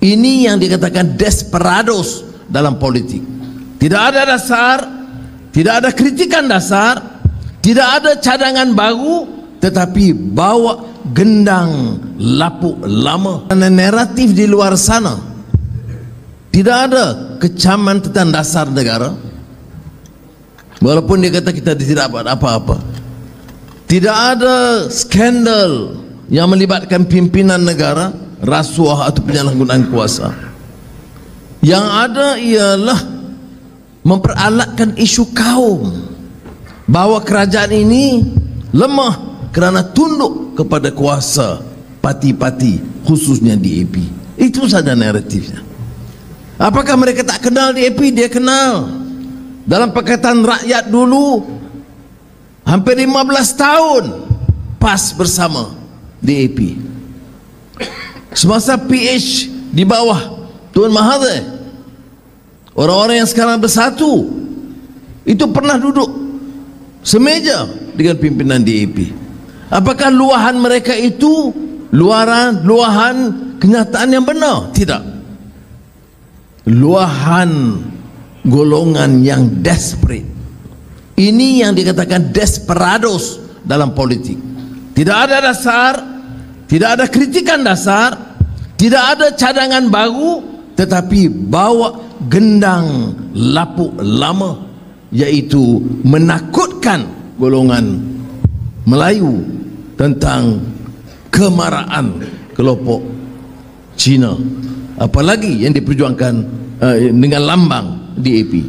Ini yang dikatakan desperados dalam politik. Tidak ada dasar, tidak ada kritikan dasar, tidak ada cadangan baru, tetapi bawa gendang lapuk lama. Karena naratif di luar sana tidak ada kecaman tentang dasar negara. Walaupun dia kata kita tidak buat apa-apa, tidak ada skandal yang melibatkan pimpinan negara, rasuah atau penyalahgunaan kuasa. Yang ada ialah memperalatkan isu kaum, bahawa kerajaan ini lemah kerana tunduk kepada kuasa parti-parti, khususnya DAP. Itu saja naratifnya. Apakah mereka tak kenal DAP? Dia kenal. Dalam Pakatan Rakyat dulu hampir 15 tahun PAS bersama DAP. Semasa PH di bawah Tuan Mahathir, orang-orang yang sekarang bersatu itu pernah duduk semeja dengan pimpinan DAP. Apakah luahan mereka itu luahan kenyataan yang benar? Tidak. Luahan golongan yang desperate. Ini yang dikatakan desperados dalam politik. Tidak ada dasar, tidak ada kritikan dasar, tidak ada cadangan baru, tetapi bawa gendang lapuk lama, yaitu menakutkan golongan Melayu tentang kemarahan kelompok Cina, apalagi yang diperjuangkan dengan lambang DAP.